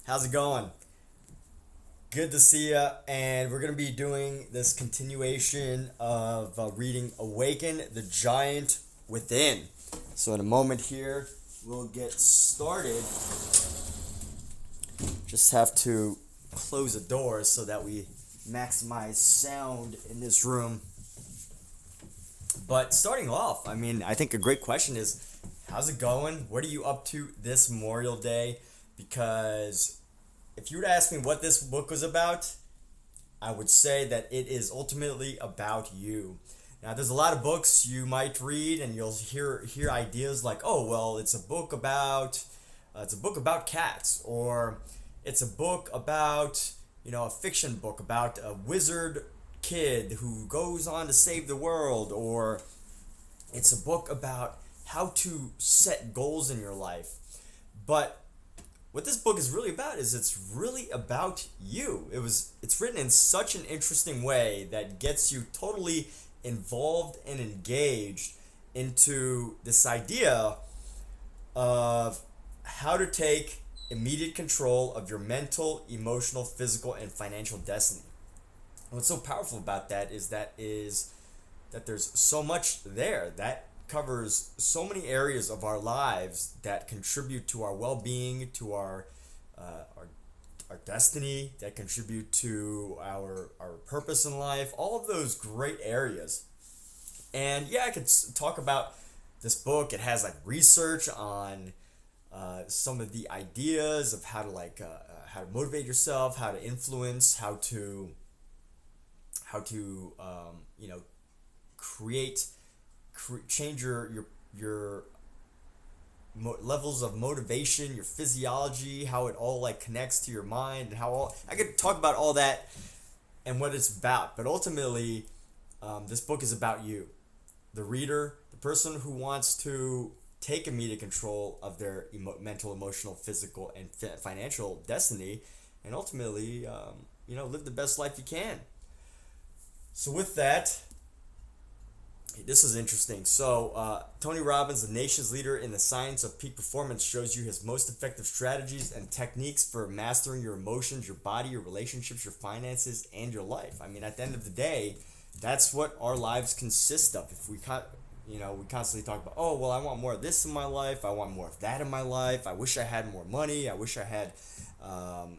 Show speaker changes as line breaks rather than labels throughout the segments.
How's it going? Good to see ya. And we're going to be doing this continuation of reading Awaken the Giant Within. So, in a moment here, we'll get started. Just have to close the doors so that we maximize sound in this room. But starting off, I think a great question is, how's it going? What are you up to this Memorial Day? Because if you were to ask me what this book was about, I would say that it is ultimately about you. Now, there's a lot of books you might read, and you'll hear ideas like, "Oh, well, it's a book about cats," or it's a book about a fiction book about a wizard kid who goes on to save the world, or it's a book about how to set goals in your life. But what this book is really about is it's really about you. It's written in such an interesting way that gets you totally involved and engaged into this idea of how to take immediate control of your mental, emotional, physical, and financial destiny. And what's so powerful about that is that there's so much there that covers so many areas of our lives that contribute to our well-being, to our destiny, that contribute to our purpose in life, all of those great areas. And yeah, I could talk about this book. It has like research on some of the ideas of how to motivate yourself, how to influence, how to create change your levels of motivation, your physiology, how it all like connects to your mind, and how all I could talk about all that and what it's about. But ultimately, this book is about you, the reader, the person who wants to take immediate control of their mental, emotional, physical, and financial destiny, and ultimately, live the best life you can. So with that, this is interesting. So, Tony Robbins, the nation's leader in the science of peak performance, shows you his most effective strategies and techniques for mastering your emotions, your body, your relationships, your finances, and your life. At the end of the day, that's what our lives consist of. If we constantly talk about, oh, well, I want more of this in my life. I want more of that in my life. I wish I had more money. I wish I had, I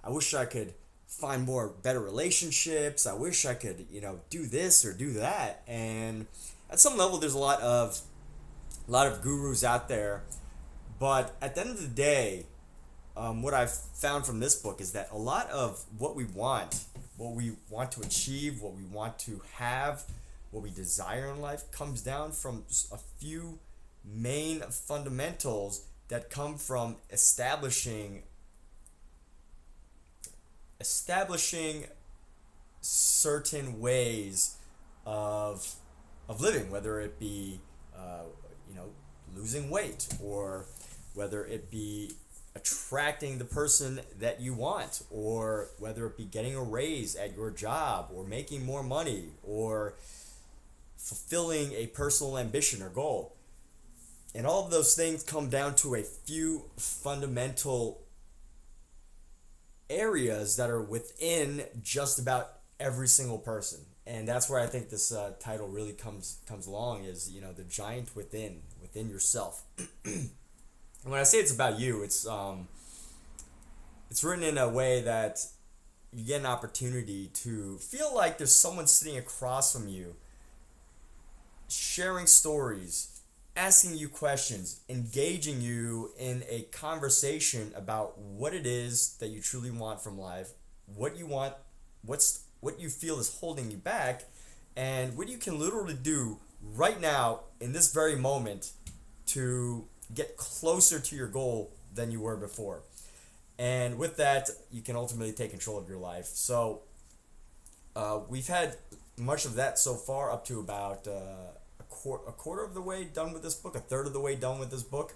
wish I could find more better relationships. I wish I could, do this or do that. And at some level, there's a lot of gurus out there. But at the end of the day, what I've found from this book is that a lot of what we want to achieve, what we want to have, what we desire in life comes down from a few main fundamentals that come from establishing certain ways of living, whether it be losing weight, or whether it be attracting the person that you want, or whether it be getting a raise at your job, or making more money, or fulfilling a personal ambition or goal. And all of those things come down to a few fundamental areas that are within just about every single person. And that's where I think this title really comes along, is the giant within yourself. And when I say it's about you, it's written in a way that you get an opportunity to feel like there's someone sitting across from you, sharing stories, asking you questions, engaging you in a conversation about what it is that you truly want from life, what you want, what you feel is holding you back, and what you can literally do right now in this very moment to get closer to your goal than you were before. And with that, you can ultimately take control of your life. So we've had much of that so far, up to about a quarter of the way done with this book, a third of the way done with this book.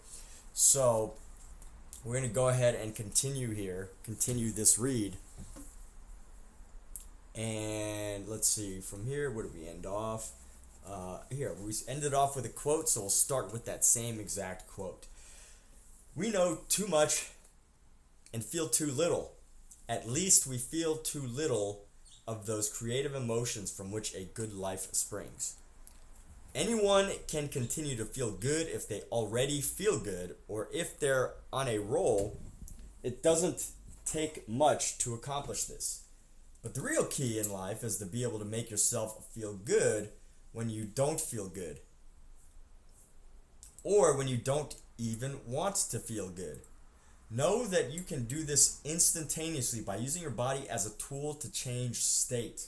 So we're going to go ahead and continue this read. And let's see, from here, where do we end off? Here, we ended off with a quote, so we'll start with that same exact quote. We know too much and feel too little. At least we feel too little of those creative emotions from which a good life springs. Anyone can continue to feel good if they already feel good, or if they're on a roll. It doesn't take much to accomplish this. But the real key in life is to be able to make yourself feel good when you don't feel good, or when you don't even want to feel good. Know that you can do this instantaneously by using your body as a tool to change state.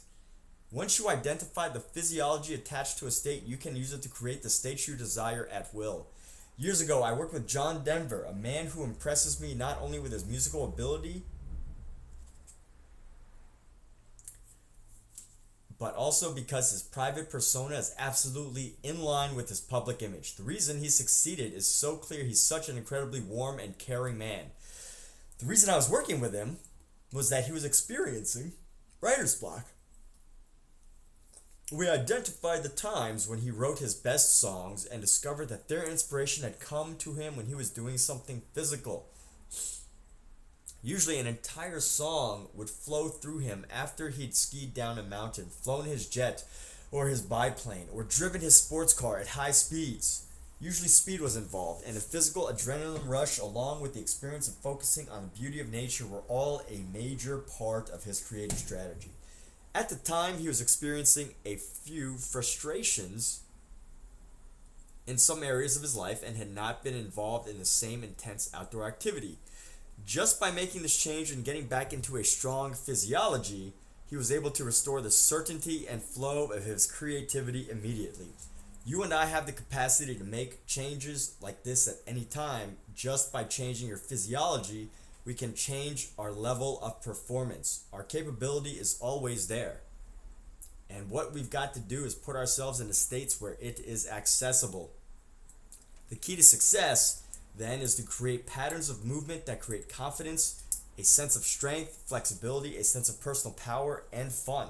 Once you identify the physiology attached to a state, you can use it to create the state you desire at will. Years ago, I worked with John Denver, a man who impresses me not only with his musical ability, but also because his private persona is absolutely in line with his public image. The reason he succeeded is so clear. He's such an incredibly warm and caring man. The reason I was working with him was that he was experiencing writer's block. We identified the times when he wrote his best songs and discovered that their inspiration had come to him when he was doing something physical. Usually an entire song would flow through him after he'd skied down a mountain, flown his jet or his biplane, or driven his sports car at high speeds. Usually speed was involved, and a physical adrenaline rush along with the experience of focusing on the beauty of nature were all a major part of his creative strategy. At the time, he was experiencing a few frustrations in some areas of his life and had not been involved in the same intense outdoor activity. Just by making this change and getting back into a strong physiology, he was able to restore the certainty and flow of his creativity immediately. You and I have the capacity to make changes like this at any time. Just by changing your physiology, we can change our level of performance. Our capability is always there. And what we've got to do is put ourselves into states where it is accessible. The key to success then is to create patterns of movement that create confidence, a sense of strength, flexibility, a sense of personal power, and fun.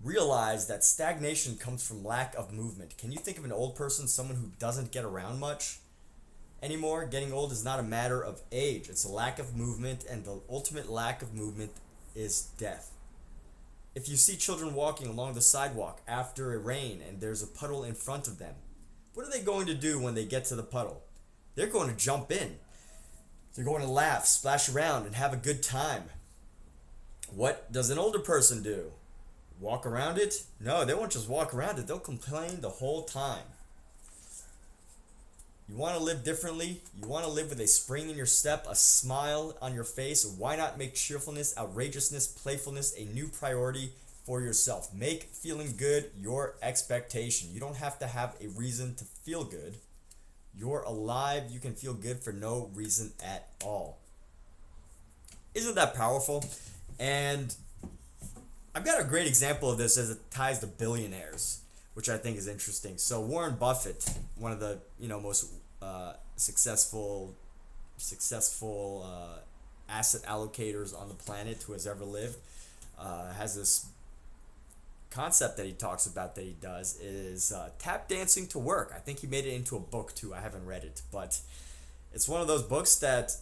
Realize that stagnation comes from lack of movement. Can you think of an old person, someone who doesn't get around much anymore? Getting old is not a matter of age. It's a lack of movement, and the ultimate lack of movement is death. If you see children walking along the sidewalk after a rain and there's a puddle in front of them, what are they going to do when they get to the puddle? They're going to jump in. They're going to laugh, splash around, and have a good time. What does an older person do? Walk around it? No, they won't just walk around it. They'll complain the whole time. You want to live differently? You want to live with a spring in your step, a smile on your face? Why not make cheerfulness, outrageousness, playfulness a new priority for yourself? Make feeling good your expectation. You don't have to have a reason to feel good. You're alive. You can feel good for no reason at all. Isn't that powerful? And I've got a great example of this as it ties to billionaires, which I think is interesting. So Warren Buffett, one of the most successful asset allocators on the planet who has ever lived, has this concept that he talks about that he does is tap dancing to work. I think he made it into a book too. I haven't read it, but it's one of those books that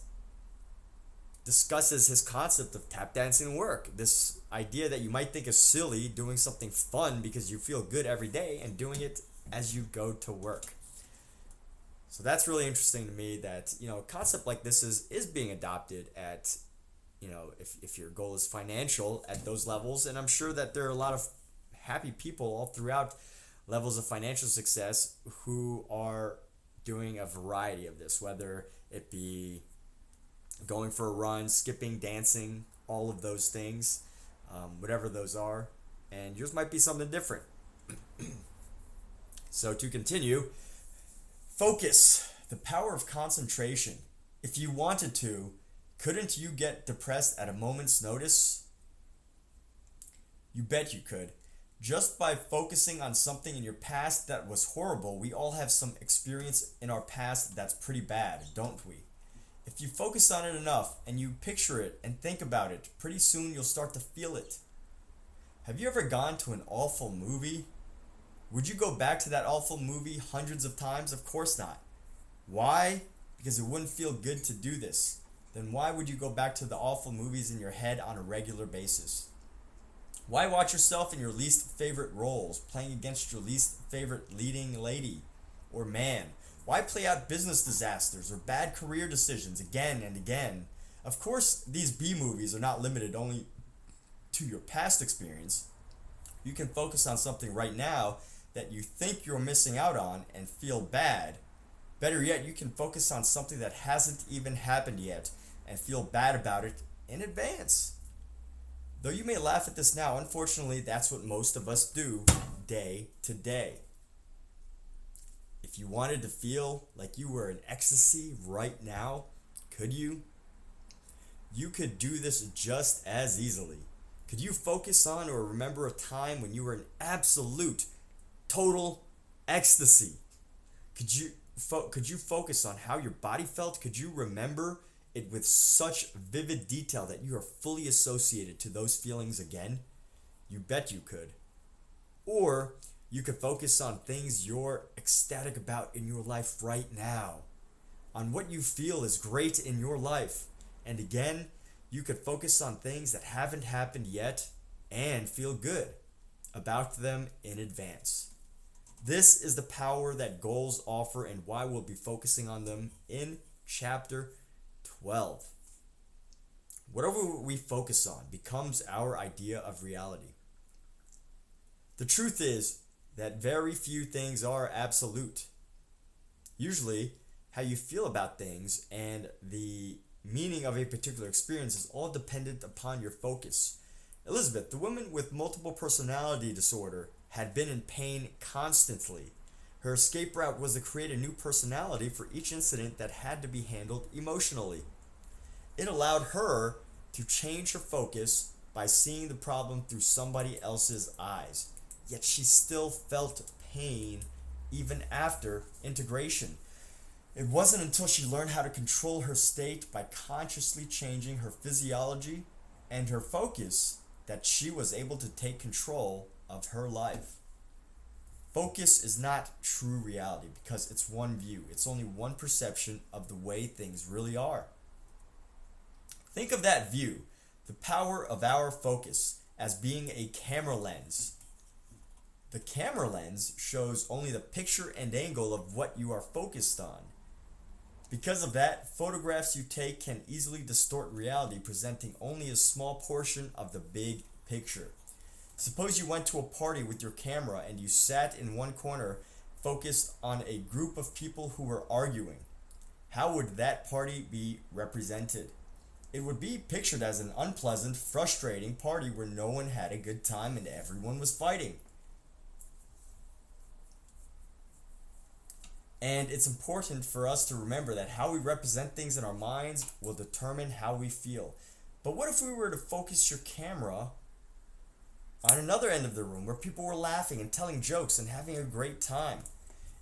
discusses his concept of tap dancing to work. This idea that you might think is silly, doing something fun because you feel good every day and doing it as you go to work. So that's really interesting to me that, a concept like this is being adopted at, if your goal is financial at those levels. And I'm sure that there are a lot of happy people all throughout levels of financial success who are doing a variety of this, whether it be going for a run, skipping, dancing, all of those things, whatever those are. And yours might be something different. So to continue, focus, the power of concentration. If you wanted to, couldn't you get depressed at a moment's notice? You bet you could. Just by focusing on something in your past that was horrible. We all have some experience in our past that's pretty bad, don't we? If you focus on it enough and you picture it and think about it, pretty soon you'll start to feel it. Have you ever gone to an awful movie? Would you go back to that awful movie hundreds of times? Of course not. Why? because it wouldn't feel good to do this. Then why would you go back to the awful movies in your head on a regular basis? Why watch yourself in your least favorite roles, playing against your least favorite leading lady or man? Why play out business disasters or bad career decisions again and again? Of course, these B movies are not limited only to your past experience. You can focus on something right now that you think you're missing out on and feel bad. Better yet, you can focus on something that hasn't even happened yet and feel bad about it in advance. Though you may laugh at this now, unfortunately, that's what most of us do day to day. If you wanted to feel like you were in ecstasy right now, could you? You could do this just as easily. Could you focus on or remember a time when you were in absolute, total ecstasy? Could you focus on how your body felt? Could you remember it with such vivid detail that you are fully associated to those feelings again? You bet you could. Or you could focus on things you're ecstatic about in your life right now, on what you feel is great in your life. And again, you could focus on things that haven't happened yet and feel good about them in advance. This is the power that goals offer and why we'll be focusing on them in chapter 12. Whatever we focus on becomes our idea of reality. The truth is that very few things are absolute. Usually, how you feel about things and the meaning of a particular experience is all dependent upon your focus. Elizabeth, the woman with multiple personality disorder, had been in pain constantly. Her escape route was to create a new personality for each incident that had to be handled emotionally. It allowed her to change her focus by seeing the problem through somebody else's eyes. Yet she still felt pain even after integration. It wasn't until she learned how to control her state by consciously changing her physiology and her focus that she was able to take control of her life. Focus is not true reality because it's one view. It's only one perception of the way things really are. Think of that view, the power of our focus, as being a camera lens. The camera lens shows only the picture and angle of what you are focused on. Because of that, photographs you take can easily distort reality, presenting only a small portion of the big picture. Suppose you went to a party with your camera and you sat in one corner focused on a group of people who were arguing. How would that party be represented? It would be pictured as an unpleasant, frustrating party where no one had a good time and everyone was fighting. And it's important for us to remember that how we represent things in our minds will determine how we feel. But what if we were to focus your camera on another end of the room where people were laughing and telling jokes and having a great time?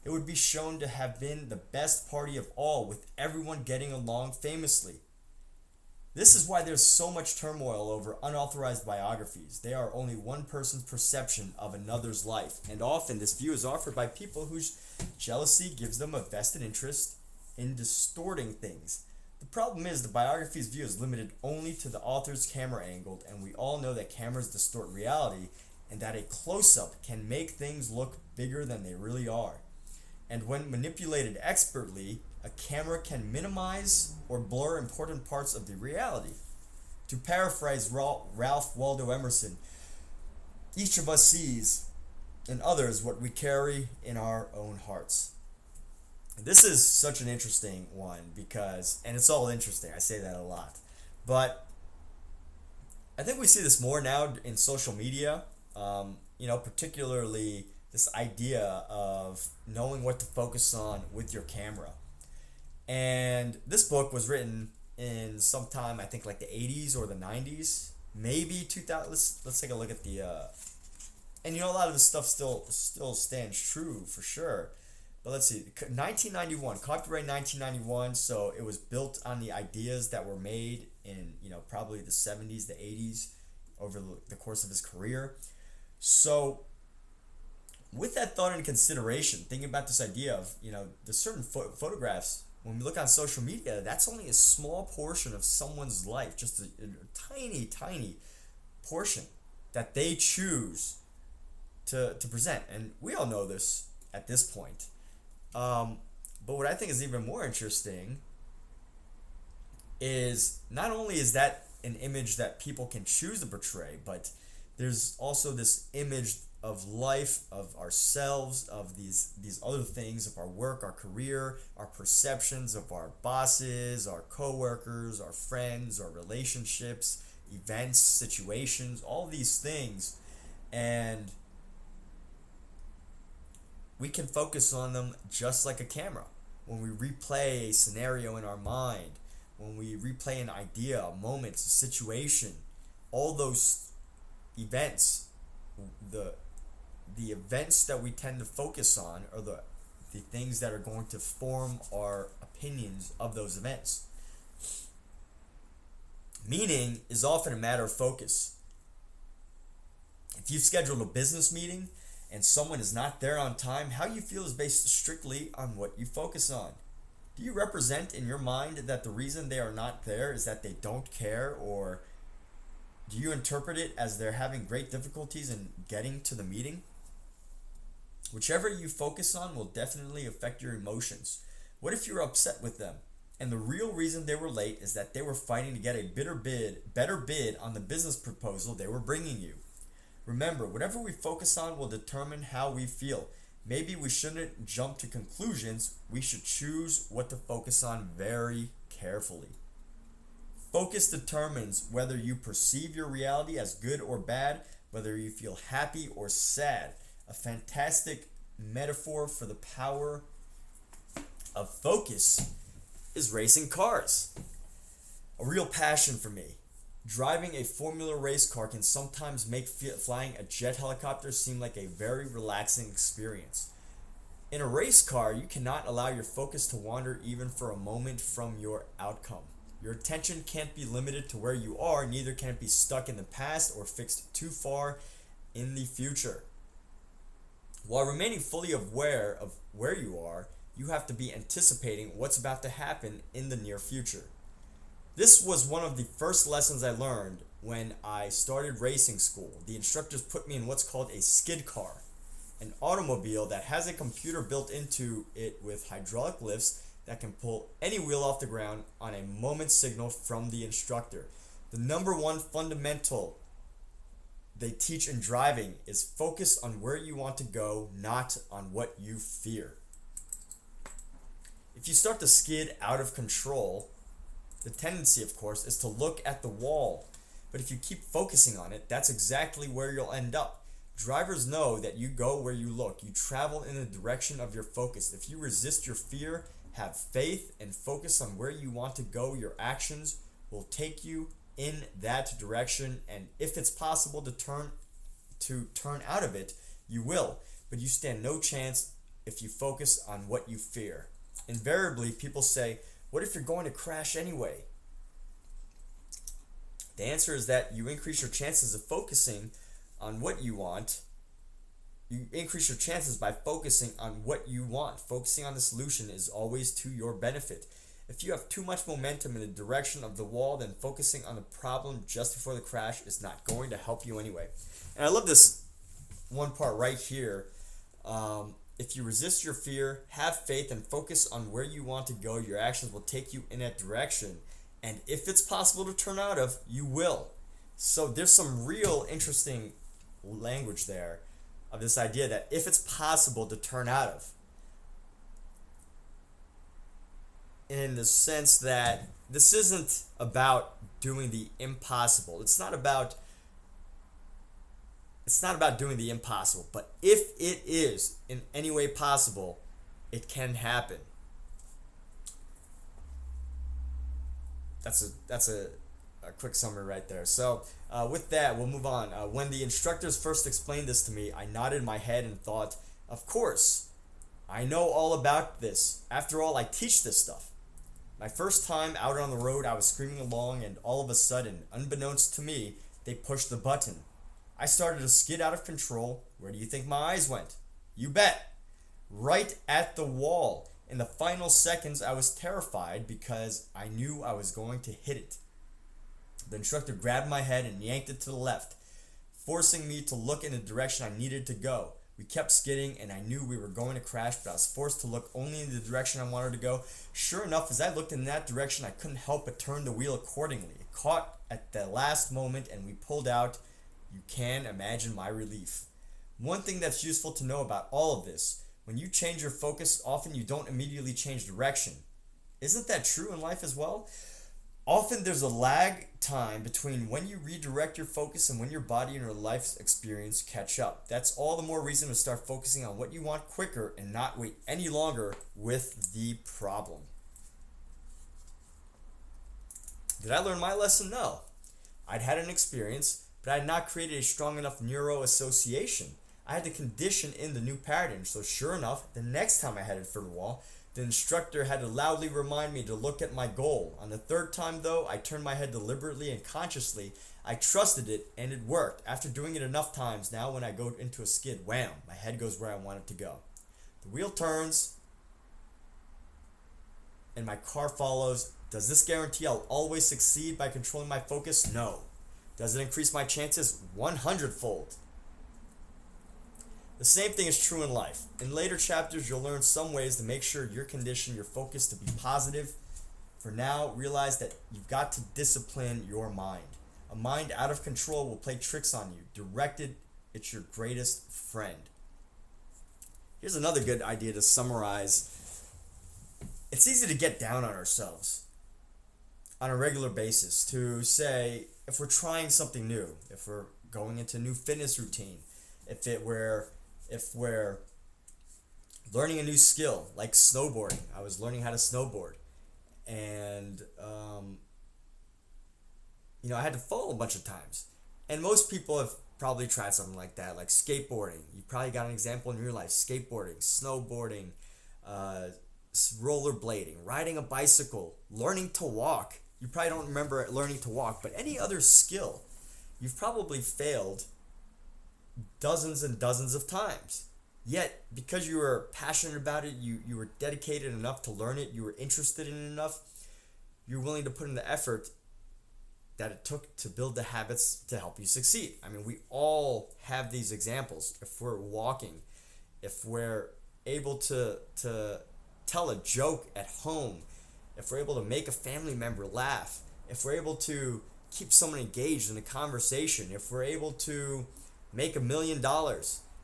It would be shown to have been the best party of all, with everyone getting along famously. This is why there's so much turmoil over unauthorized biographies. They are only one person's perception of another's life, and often this view is offered by people whose jealousy gives them a vested interest in distorting things. The problem is the biography's view is limited only to the author's camera angle, and we all know that cameras distort reality and that a close-up can make things look bigger than they really are. And when manipulated expertly, a camera can minimize or blur important parts of the reality. To paraphrase Ralph Waldo Emerson, each of us sees in others what we carry in our own hearts. This is such an interesting one because, and it's all interesting, I say that a lot, but I think we see this more now in social media, particularly this idea of knowing what to focus on with your camera. And this book was written in sometime, I think like the 80s or the 90s, maybe 2000. Let's take a look at the and a lot of this stuff still stands true for sure. But let's see, 1991, copyright 1991. So it was built on the ideas that were made in probably the 70s, the 80s, over the course of his career. So with that thought in consideration, thinking about this idea of the certain photographs, when we look on social media, that's only a small portion of someone's life, just a tiny, tiny portion that they choose to present. And we all know this at this point. But what I think is even more interesting is not only is that an image that people can choose to portray, but there's also this image of life, of ourselves, of these other things, of our work, our career, our perceptions of our bosses, our coworkers, our friends, our relationships, events, situations, all these things. And we can focus on them just like a camera. When we replay a scenario in our mind, when we replay an idea, a moment, a situation, all those events, the events that we tend to focus on are the things that are going to form our opinions of those events. Meaning is often a matter of focus. If you've scheduled a business meeting and someone is not there on time, how you feel is based strictly on what you focus on. Do you represent in your mind that the reason they are not there is that they don't care, or do you interpret it as they're having great difficulties in getting to the meeting? Whichever you focus on will definitely affect your emotions. What if you're upset with them, and the real reason they were late is that they were fighting to get a better bid on the business proposal they were bringing you? Remember, whatever we focus on will determine how we feel. Maybe we shouldn't jump to conclusions. We should choose what to focus on very carefully. Focus determines whether you perceive your reality as good or bad, whether you feel happy or sad. A fantastic metaphor for the power of focus is racing cars. A real passion for me. Driving a Formula race car can sometimes make flying a jet helicopter seem like a very relaxing experience. In a race car, you cannot allow your focus to wander even for a moment from your outcome. Your attention can't be limited to where you are, neither can it be stuck in the past or fixed too far in the future. While remaining fully aware of where you are, you have to be anticipating what's about to happen in the near future. This was one of the first lessons I learned when I started racing school. The instructors put me in what's called a skid car, an automobile that has a computer built into it with hydraulic lifts that can pull any wheel off the ground on a moment's signal from the instructor. The number one fundamental they teach in driving is focus on where you want to go, not on what you fear. If you start to skid out of control, the tendency, of course, is to look at the wall. But if you keep focusing on it, that's exactly where you'll end up. Drivers know that you go where you look. You travel in the direction of your focus. If you resist your fear, have faith, and focus on where you want to go, your actions will take you in that direction. And if it's possible to turn out of it, you will. But you stand no chance if you focus on what you fear. Invariably, people say, what if you're going to crash anyway? The answer is that you increase your chances of focusing on what you want. You increase your chances by focusing on what you want. Focusing on the solution is always to your benefit. If you have too much momentum in the direction of the wall, then focusing on the problem just before the crash is not going to help you anyway. And I love this one part right here. If you resist your fear, have faith, and focus on where you want to go, your actions will take you in that direction. And if it's possible to turn out of, you will. So there's some real interesting language there of this idea that if it's possible to turn out of, in the sense that this isn't about doing the impossible. It's not about doing the impossible, but if it is in any way possible, it can happen. That's a quick summary right there. So with that, we'll move on. When the instructors first explained this to me, I nodded my head and thought, of course, I know all about this. After all, I teach this stuff. My first time out on the road, I was screaming along, and all of a sudden, unbeknownst to me, they pushed the button. I started to skid out of control. Where do you think my eyes went? You bet. Right at the wall. In the final seconds, I was terrified because I knew I was going to hit it. The instructor grabbed my head and yanked it to the left, forcing me to look in the direction I needed to go. We kept skidding and I knew we were going to crash, but I was forced to look only in the direction I wanted to go. Sure enough, as I looked in that direction, I couldn't help but turn the wheel accordingly. It caught at the last moment and we pulled out. You can imagine my relief. One thing that's useful to know about all of this, when you change your focus, often you don't immediately change direction. Isn't that true in life as well? Often there's a lag time between when you redirect your focus and when your body and your life experience catch up. That's all the more reason to start focusing on what you want quicker and not wait any longer with the problem. Did I learn my lesson? No. I'd had an experience, but I had not created a strong enough neuro association. I had to condition in the new paradigm. So sure enough, the next time I headed for the wall, the instructor had to loudly remind me to look at my goal. On the third time though, I turned my head deliberately and consciously. I trusted it and it worked. After doing it enough times, now when I go into a skid, wham, my head goes where I want it to go. The wheel turns and my car follows. Does this guarantee I'll always succeed by controlling my focus? No. Does it increase my chances? 100-fold. The same thing is true in life. In later chapters, you'll learn some ways to make sure you're conditioning your focus to be positive. For now, realize that you've got to discipline your mind. A mind out of control will play tricks on you. Directed, it's your greatest friend. Here's another good idea to summarize. It's easy to get down on ourselves on a regular basis, to say, if we're trying something new, if we're going into a new fitness routine, if we're learning a new skill, like snowboarding. I was learning how to snowboard, and I had to fall a bunch of times. And most people have probably tried something like that, like skateboarding. You probably got an example in your life: skateboarding, snowboarding, rollerblading, riding a bicycle, learning to walk. You probably don't remember learning to walk, but any other skill, you've probably failed dozens and dozens of times. Yet, because you were passionate about it, you were dedicated enough to learn it, you were interested in it enough, you're willing to put in the effort that it took to build the habits to help you succeed. I mean, we all have these examples. If we're walking, if we're able to tell a joke at home, if we're able to make a family member laugh, if we're able to keep someone engaged in a conversation, if we're able to make $1 million,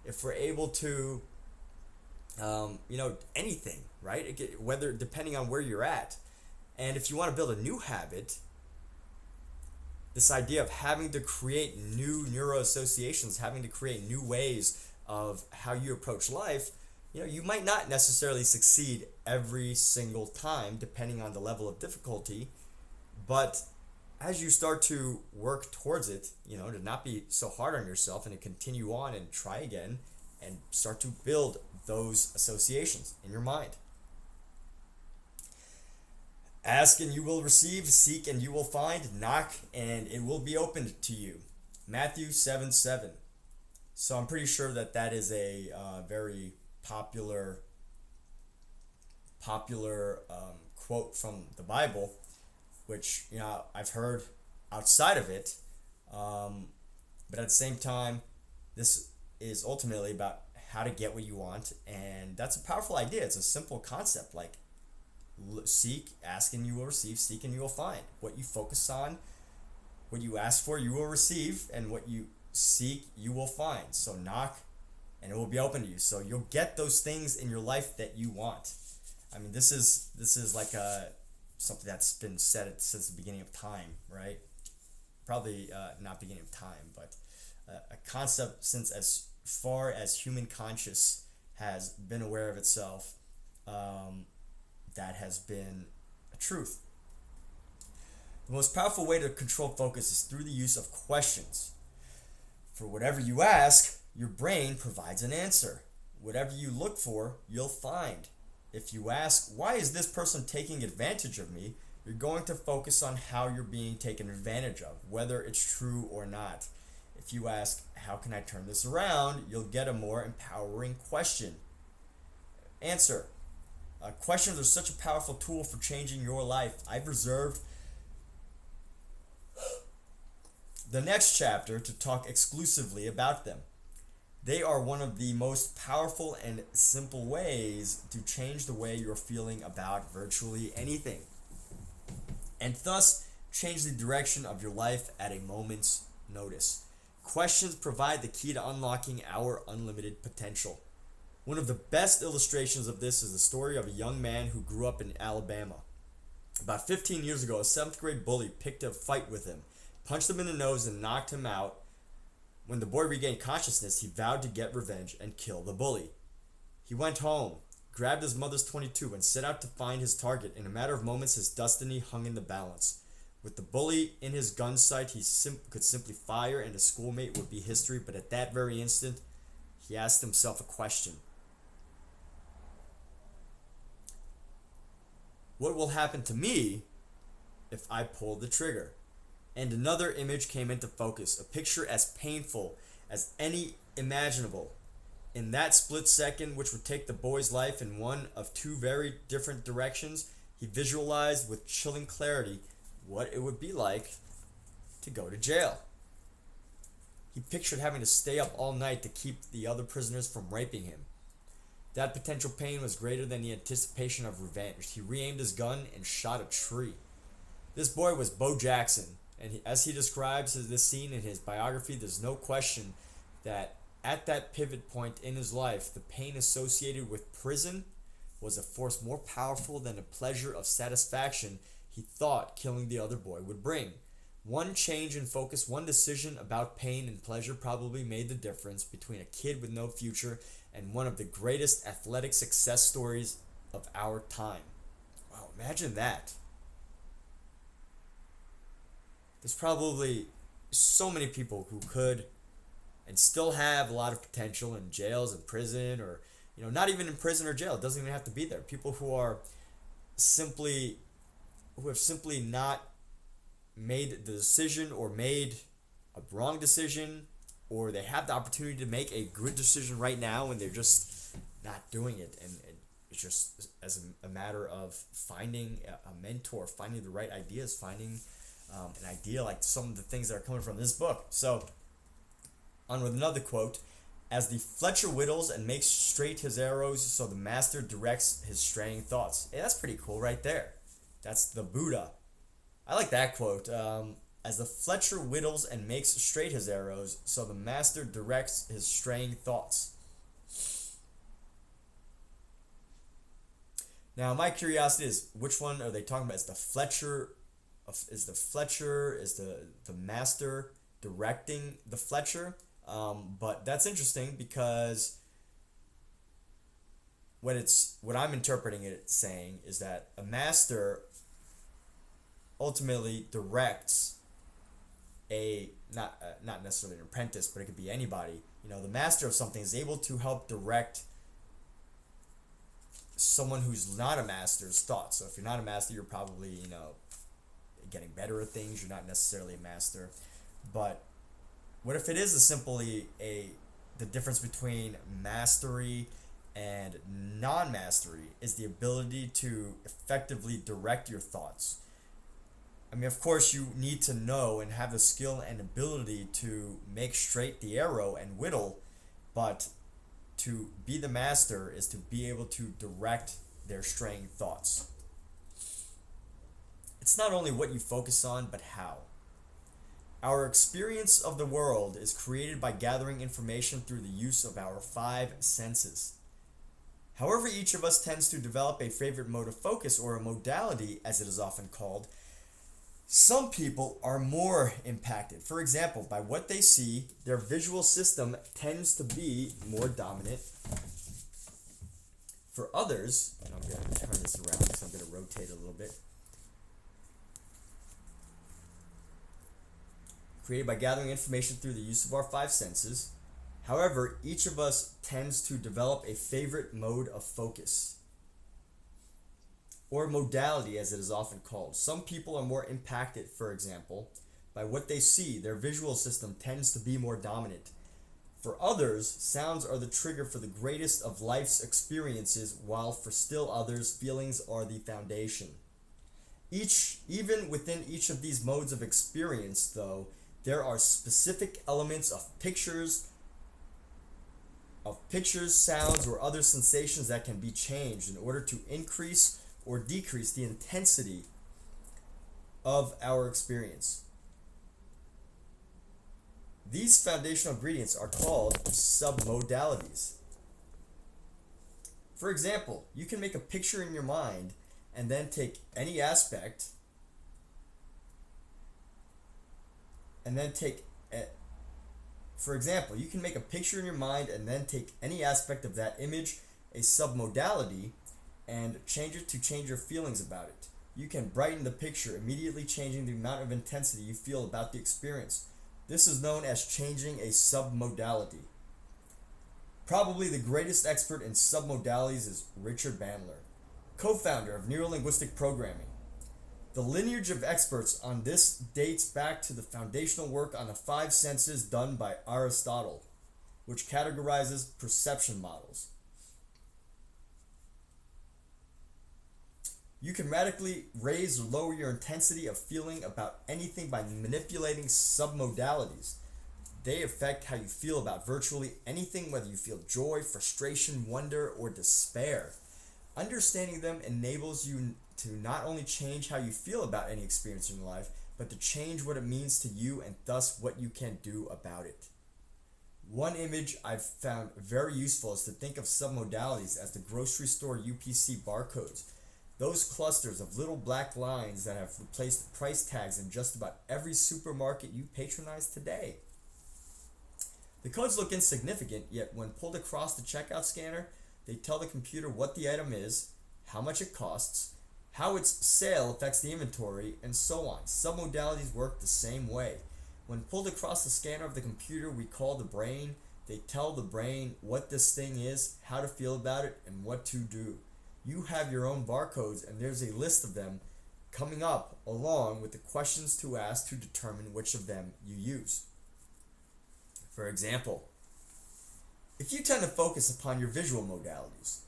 if we're able to, anything, right? Whether, depending on where you're at. And if you want to build a new habit, this idea of having to create new neuro associations, having to create new ways of how you approach life, you might not necessarily succeed every single time, depending on the level of difficulty, but as you start to work towards it, to not be so hard on yourself and to continue on and try again and start to build those associations in your mind. Ask and you will receive, seek and you will find, knock and it will be opened to you. Matthew 7:7. So I'm pretty sure that is a very popular quote from the Bible, which I've heard outside of it, but at the same time, this is ultimately about how to get what you want, and that's a powerful idea. It's a simple concept, like seek, ask, and you will receive, seek, and you will find. What you focus on, what you ask for, you will receive, and what you seek, you will find. So knock, and it will be open to you. So you'll get those things in your life that you want. I mean, this is like something that's been said since the beginning of time, right? Probably not beginning of time, but a concept since as far as human conscious has been aware of itself, that has been a truth. The most powerful way to control focus is through the use of questions. For whatever you ask, your brain provides an answer. Whatever you look for, you'll find. If you ask, why is this person taking advantage of me? You're going to focus on how you're being taken advantage of, whether it's true or not. If you ask, how can I turn this around? You'll get a more empowering question. Answer. Questions are such a powerful tool for changing your life. I've reserved the next chapter to talk exclusively about them. They are one of the most powerful and simple ways to change the way you're feeling about virtually anything, and thus change the direction of your life at a moment's notice. Questions provide the key to unlocking our unlimited potential. One of the best illustrations of this is the story of a young man who grew up in Alabama. About 15 years ago, a 7th grade bully picked a fight with him, punched him in the nose, and knocked him out. When the boy regained consciousness, he vowed to get revenge and kill the bully. He went home, grabbed his mother's .22, and set out to find his target. In a matter of moments, his destiny hung in the balance. With the bully in his gun sight, he could simply fire and his schoolmate would be history, but at that very instant, he asked himself a question. What will happen to me if I pull the trigger? And another image came into focus, a picture as painful as any imaginable. In that split second, which would take the boy's life in one of two very different directions, he visualized with chilling clarity what it would be like to go to jail. He pictured having to stay up all night to keep the other prisoners from raping him. That potential pain was greater than the anticipation of revenge. He re-aimed his gun and shot a tree. This boy was Bo Jackson, and as he describes this scene in his biography, there's no question that at that pivot point in his life, the pain associated with prison was a force more powerful than the pleasure of satisfaction he thought killing the other boy would bring. One change in focus, one decision about pain and pleasure probably made the difference between a kid with no future and one of the greatest athletic success stories of our time. Wow, imagine that. There's probably so many people who could and still have a lot of potential in jails and prison, or not even in prison or jail. It doesn't even have to be there. People who have simply not made the decision, or made a wrong decision, or they have the opportunity to make a good decision right now and they're just not doing it. And it's just as a matter of finding a mentor, finding the right ideas, finding an idea like some of the things that are coming from this book. So, on with another quote. As the Fletcher whittles and makes straight his arrows, so the master directs his straying thoughts. Hey, that's pretty cool right there. That's the Buddha. I like that quote. As the Fletcher whittles and makes straight his arrows, so the master directs his straying thoughts. Now, my curiosity is, which one are they talking about? Is the master directing the Fletcher? But that's interesting, because what I'm interpreting it saying is that a master ultimately directs not necessarily an apprentice, but it could be anybody. The master of something is able to help direct someone who's not a master's thoughts. So if you're not a master, you're probably getting better at things. You're not necessarily a master. But what if it is simply the difference between mastery and non-mastery is the ability to effectively direct your thoughts? I mean, of course, you need to know and have the skill and ability to make straight the arrow and whittle, but to be the master is to be able to direct their straying thoughts. It's not only what you focus on, but how. Our experience of the world is created by gathering information through the use of our 5 senses. However, each of us tends to develop a favorite mode of focus, or a modality as it is often called. Some people are more impacted, for example, by what they see. Their visual system tends to be more dominant. For others, and I'm going to turn this around because I'm going to rotate a little bit. Created by gathering information through the use of our 5 senses. However, each of us tends to develop a favorite mode of focus, or modality as it is often called. Some people are more impacted, for example, by what they see. Their visual system tends to be more dominant. For others, sounds are the trigger for the greatest of life's experiences, while for still others, feelings are the foundation. Even within each of these modes of experience, though, there are specific elements of pictures, sounds, or other sensations that can be changed in order to increase or decrease the intensity of our experience. These foundational ingredients are called submodalities. For example, you can make a picture in your mind and then take any aspect for example, you can make a picture in your mind and then take any aspect of that image, a submodality, and change it to change your feelings about it. You can brighten the picture, immediately changing the amount of intensity you feel about the experience. This is known as changing a submodality. Probably the greatest expert in submodalities is Richard Bandler, co-founder of Neuro-Linguistic Programming. The lineage of experts on this dates back to the foundational work on the five senses done by Aristotle, which categorizes perception models. You can radically raise or lower your intensity of feeling about anything by manipulating submodalities. They affect how you feel about virtually anything, whether you feel joy, frustration, wonder, or despair. Understanding them enables you to not only change how you feel about any experience in your life, but to change what it means to you and thus what you can do about it. One image I've found very useful is to think of submodalities as the grocery store UPC barcodes. Those clusters of little black lines that have replaced the price tags in just about every supermarket you patronize today. The codes look insignificant, yet when pulled across the checkout scanner, they tell the computer what the item is, how much it costs, how its sale affects the inventory, and so on. Submodalities work the same way. When pulled across the scanner of the computer we call the brain, they tell the brain what this thing is, how to feel about it, and what to do. You have your own barcodes, and there's a list of them coming up along with the questions to ask to determine which of them you use. For example, if you tend to focus upon your visual modalities,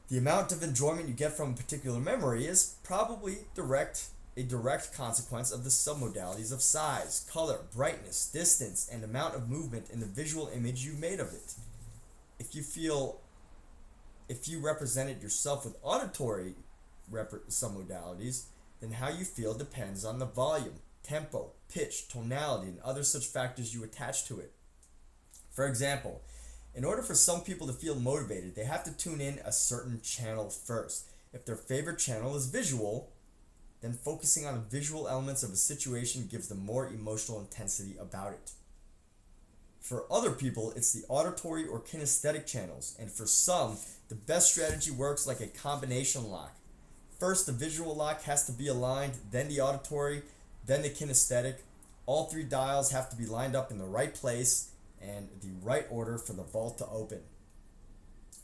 the amount of enjoyment you get from a particular memory is probably a direct consequence of the submodalities of size, color, brightness, distance, and amount of movement in the visual image you made of it. If you represented yourself with auditory submodalities, then how you feel depends on the volume, tempo, pitch, tonality, and other such factors you attach to it. For example, in order for some people to feel motivated, they have to tune in a certain channel first. If their favorite channel is visual, then focusing on the visual elements of a situation gives them more emotional intensity about it. For other people, it's the auditory or kinesthetic channels, and for some, the best strategy works like a combination lock. First, the visual lock has to be aligned, then the auditory, then the kinesthetic. All three dials have to be lined up in the right place and the right order for the vault to open.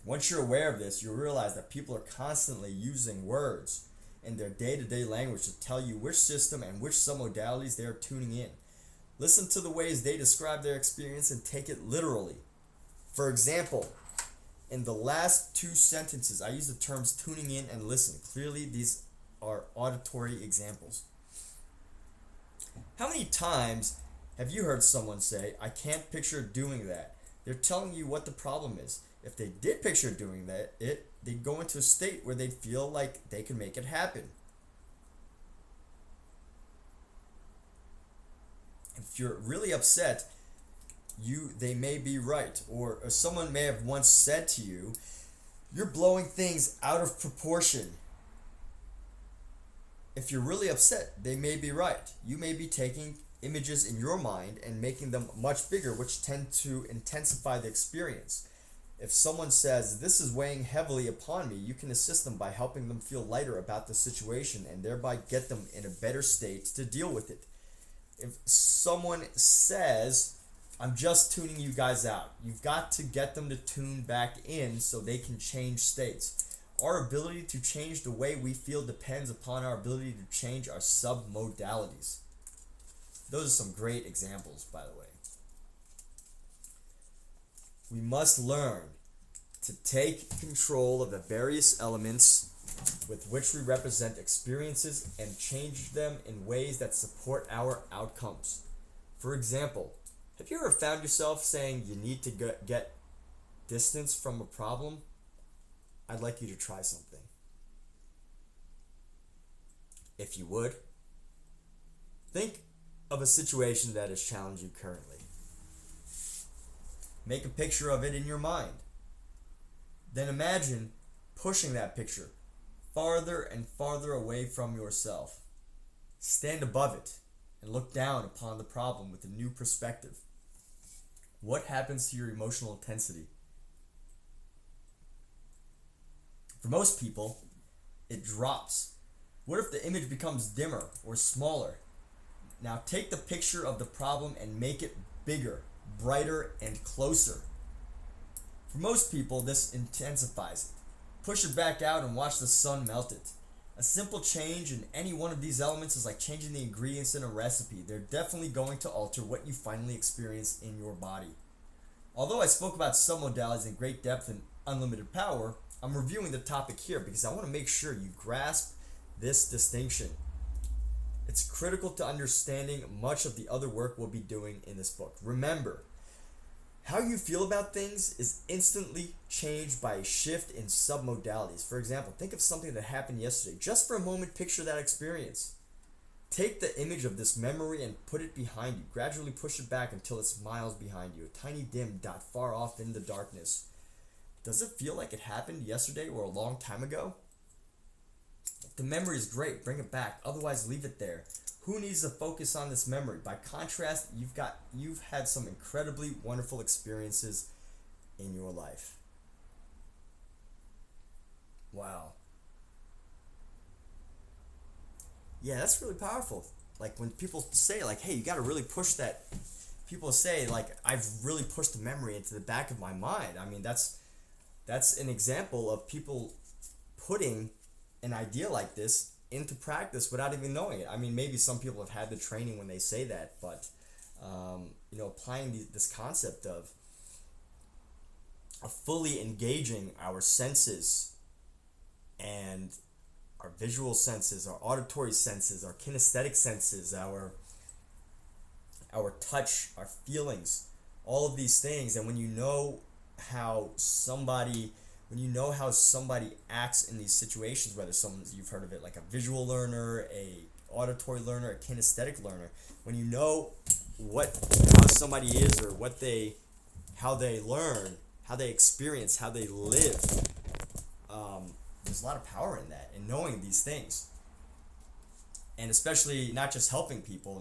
Once you're aware of this, you'll realize that people are constantly using words in their day-to-day language to tell you which system and which submodalities they are tuning in. Listen to the ways they describe their experience and take it literally. For example, in the last two sentences, I use the terms tuning in and listen. Clearly, these are auditory examples. How many times have you heard someone say, "I can't picture doing that"? They're telling you what the problem is. If they did picture doing that, they'd go into a state where they'd feel like they can make it happen. If you're really upset, they may be right. Or someone may have once said to you, "You're blowing things out of proportion." If you're really upset, they may be right. You may be taking images in your mind and making them much bigger, which tend to intensify the experience. If someone says, "This is weighing heavily upon me," you can assist them by helping them feel lighter about the situation and thereby get them in a better state to deal with it. If someone says, "I'm just tuning you guys out," you've got to get them to tune back in so they can change states. Our ability to change the way we feel depends upon our ability to change our submodalities. Those are some great examples, by the way. We must learn to take control of the various elements with which we represent experiences and change them in ways that support our outcomes. For example, have you ever found yourself saying you need to get distance from a problem? I'd like you to try something. If you would, think of a situation that has challenged you currently. Make a picture of it in your mind. Then imagine pushing that picture farther and farther away from yourself. Stand above it and look down upon the problem with a new perspective. What happens to your emotional intensity? For most people, it drops. What if the image becomes dimmer or smaller? Now take the picture of the problem and make it bigger, brighter, and closer. For most people, this intensifies it. Push it back out and watch the sun melt it. A simple change in any one of these elements is like changing the ingredients in a recipe. They're definitely going to alter what you finally experience in your body. Although I spoke about submodalities in great depth and unlimited power, I'm reviewing the topic here because I want to make sure you grasp this distinction. It's critical to understanding much of the other work we'll be doing in this book. Remember, how you feel about things is instantly changed by a shift in submodalities. For example, think of something that happened yesterday. Just for a moment, picture that experience. Take the image of this memory and put it behind you. Gradually push it back until it's miles behind you, a tiny dim dot far off in the darkness. Does it feel like it happened yesterday or a long time ago? If the memory is great, bring it back. Otherwise, leave it there. Who needs to focus on this memory? By contrast, you've had some incredibly wonderful experiences in your life. Wow. Yeah, that's really powerful. Like when people say like, hey, you got to really push that. People say like, I've really pushed the memory into the back of my mind. I mean, that's an example of people putting an idea like this into practice without even knowing it. I mean, maybe some people have had the training when they say that, but applying this concept of fully engaging our senses and our visual senses, our auditory senses, our kinesthetic senses, our touch, our feelings, all of these things. And when you know how somebody acts in these situations, whether you've heard of it like a visual learner, a auditory learner, a kinesthetic learner, when you know how somebody is or how they learn, how they experience, how they live, there's a lot of power in that, in knowing these things. And especially not just helping people,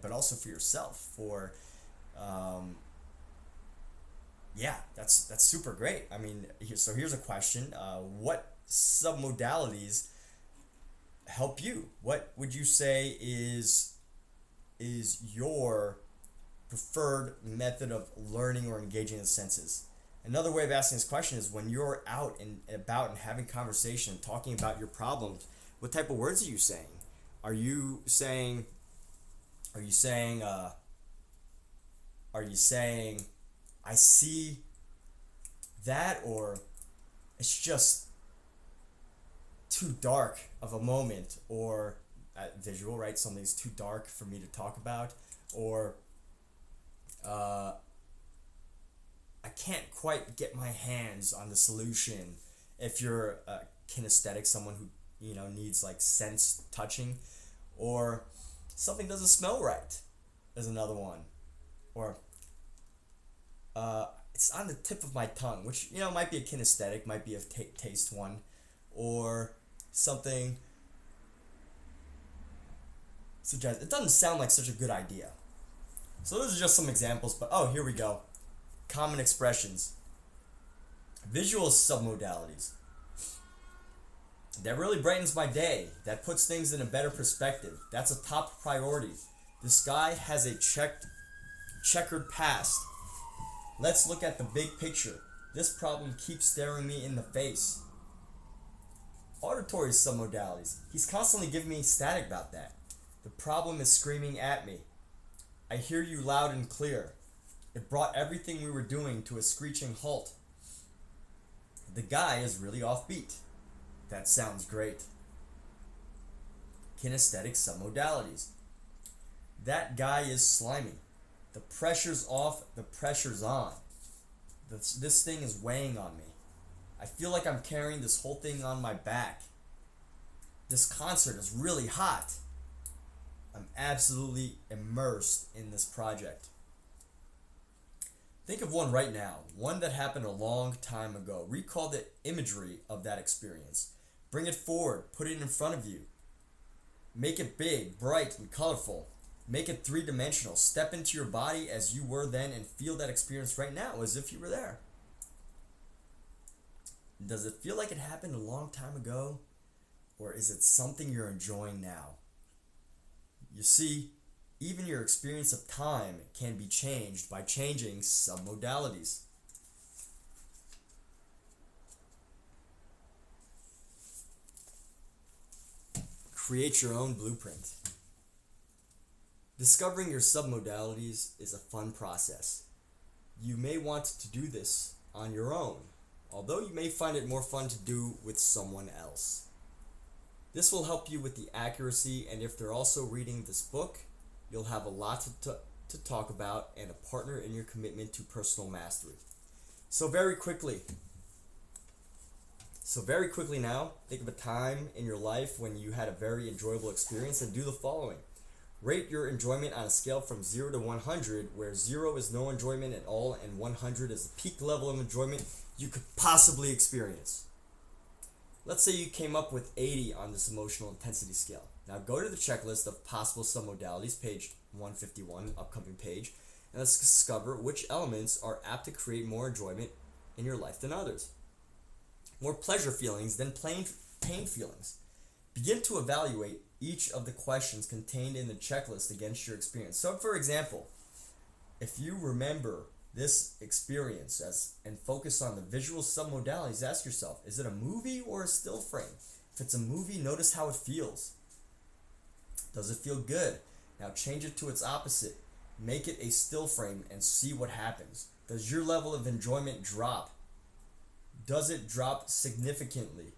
but also for yourself. Yeah, that's super great. I mean, here's a question. What submodalities help you? What would you say is your preferred method of learning or engaging the senses? Another way of asking this question is when you're out and about and having conversation, talking about your problems, what type of words are you saying? Are you saying I see that, or it's just too dark of a moment, or visual, right? Something's too dark for me to talk about, or I can't quite get my hands on the solution. If you're kinesthetic, someone who needs like sense touching, or something doesn't smell right is another one, or it's on the tip of my tongue, which might be a kinesthetic, might be a taste one, or something such as it doesn't sound like such a good idea. So those are just some examples, but here we go. Common expressions. Visual submodalities. That really brightens my day. That puts things in a better perspective. That's a top priority. This guy has a checkered past. Let's look at the big picture. This problem keeps staring me in the face. Auditory submodalities. He's constantly giving me static about that. The problem is screaming at me. I hear you loud and clear. It brought everything we were doing to a screeching halt. The guy is really offbeat. That sounds great. Kinesthetic submodalities. That guy is slimy. The pressure's off, the pressure's on. This thing is weighing on me. I feel like I'm carrying this whole thing on my back. This concert is really hot. I'm absolutely immersed in this project. Think of one right now, one that happened a long time ago. Recall the imagery of that experience. Bring it forward, put it in front of you. Make it big, bright, and colorful. Make it three-dimensional. Step into your body as you were then and feel that experience right now as if you were there. Does it feel like it happened a long time ago? Or is it something you're enjoying now? You see, even your experience of time can be changed by changing submodalities. Create your own blueprint. Discovering your submodalities is a fun process. You may want to do this on your own, although you may find it more fun to do with someone else. This will help you with the accuracy, and if they're also reading this book, you'll have a lot to talk about and a partner in your commitment to personal mastery. So very quickly now, think of a time in your life when you had a very enjoyable experience and do the following. Rate your enjoyment on a scale from 0 to 100, where 0 is no enjoyment at all and 100 is the peak level of enjoyment you could possibly experience. Let's say you came up with 80 on this emotional intensity scale. Now go to the checklist of possible submodalities, page 151, upcoming page, and let's discover which elements are apt to create more enjoyment in your life than others. More pleasure feelings than pain feelings. Begin to evaluate each of the questions contained in the checklist against your experience. So for example, if you remember this experience and focus on the visual submodalities, ask yourself, is it a movie or a still frame? If it's a movie, notice how it feels. Does it feel good? Now change it to its opposite. Make it a still frame and see what happens. Does your level of enjoyment drop? Does it drop significantly?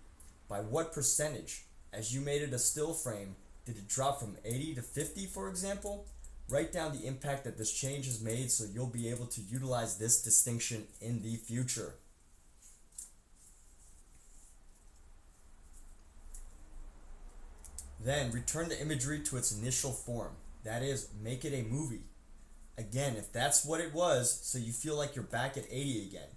By what percentage? As you made it a still frame, did it drop from 80 to 50, for example? Write down the impact that this change has made so you'll be able to utilize this distinction in the future. Then return the imagery to its initial form. That is, make it a movie. Again, if that's what it was, so you feel like you're back at 80 again.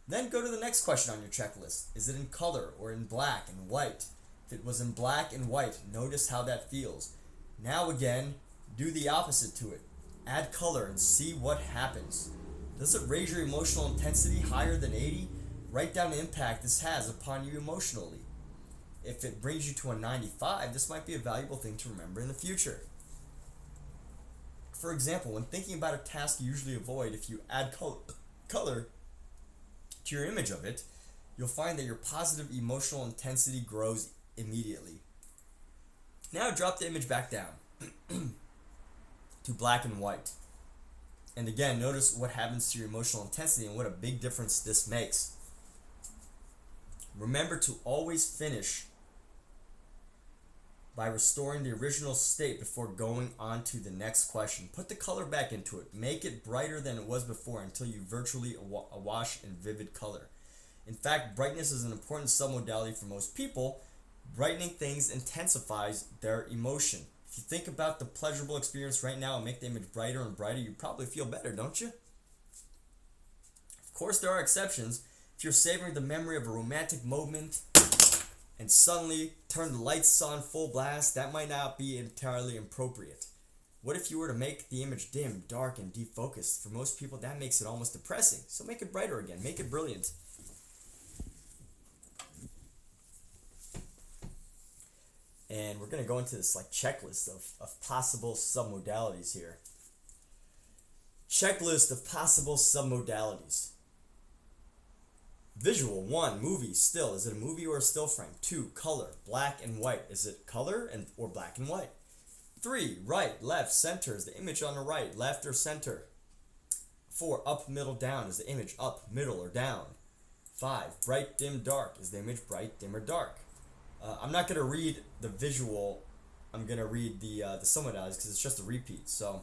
Then go to the next question on your checklist. Is it in color or in black and white? If it was in black and white, notice how that feels. Now again, do the opposite to it. Add color and see what happens. Does it raise your emotional intensity higher than 80? Write down the impact this has upon you emotionally. If it brings you to a 95, this might be a valuable thing to remember in the future. For example, when thinking about a task you usually avoid, if you add color to your image of it, you'll find that your positive emotional intensity grows immediately. Now drop the image back down to black and white. And again, notice what happens to your emotional intensity and what a big difference this makes. Remember to always finish by restoring the original state before going on to the next question. Put the color back into it. Make it brighter than it was before until you virtually awash in vivid color. In fact, brightness is an important submodality for most people. Brightening things intensifies their emotion. If you think about the pleasurable experience right now and make the image brighter and brighter, you probably feel better, don't you? Of course, there are exceptions. If you're savoring the memory of a romantic moment and suddenly turn the lights on full blast, that might not be entirely appropriate. What if you were to make the image dim, dark, and defocused? For most people, that makes it almost depressing. So make it brighter again. Make it brilliant. And we're going to go into this checklist of possible submodalities here. Checklist of possible submodalities. Visual, 1, movie, still. Is it a movie or a still frame? 2, color, black and white. Is it color or black and white? 3, right, left, center. Is the image on the right, left, or center? 4, up, middle, down. Is the image up, middle, or down? 5, bright, dim, dark. Is the image bright, dim, or dark? I'm not going to read the visual. I'm going to read the submodalities because it's just a repeat. So,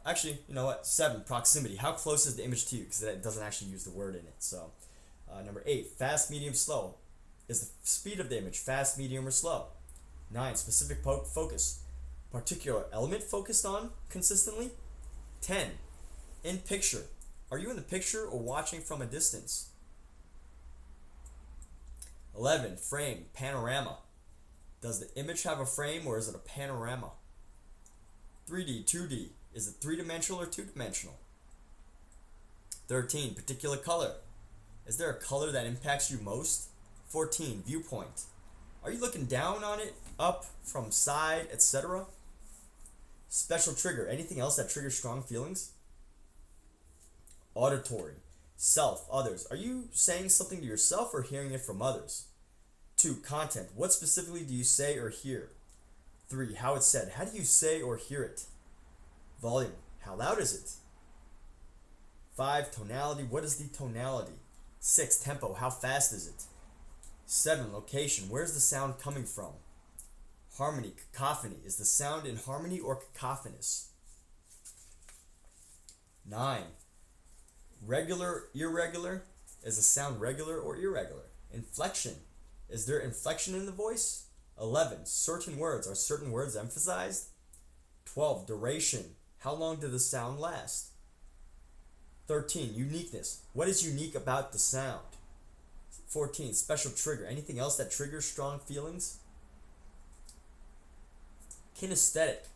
actually, you know what? 7, proximity. How close is the image to you? Because it doesn't actually use the word in it. So, number 8, fast, medium, slow. Is the speed of the image fast, medium, or slow? 9, specific focus. Particular element focused on consistently? 10, in picture. Are you in the picture or watching from a distance? 11, frame, panorama. Does the image have a frame or is it a panorama? 3D, 2D. Is it 3-dimensional or 2-dimensional? 13, particular color. Is there a color that impacts you most? 14, viewpoint. Are you looking down on it, up, from side, etc.? Special trigger. Anything else that triggers strong feelings? Auditory. Self, others. Are you saying something to yourself or hearing it from others? 2, content. What specifically do you say or hear? 3, how it's said. How do you say or hear it? Volume. How loud is it? 5, tonality. What is the tonality? 6, tempo. How fast is it? 7, location. Where's the sound coming from? Harmony, cacophony. Is the sound in harmony or cacophonous? 9, regular, irregular. Is the sound regular or irregular? Inflection. Is there inflection in the voice? 11, certain words. Are certain words emphasized? 12, duration. How long did the sound last? 13, uniqueness. What is unique about the sound? 14, special trigger. Anything else that triggers strong feelings? Kinesthetic.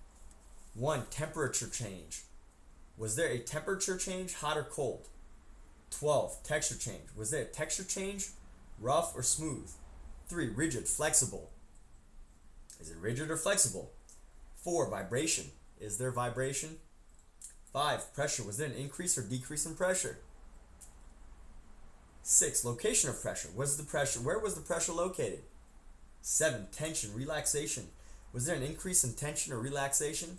1, temperature change. Was there a temperature change, hot or cold? 12, texture change. Was there a texture change, rough or smooth? 3, rigid, flexible. Is it rigid or flexible? 4, vibration. Is there vibration? 5, pressure. Was there an increase or decrease in pressure? 6, location of pressure. Where was the pressure located? 7, tension, relaxation. Was there an increase in tension or relaxation?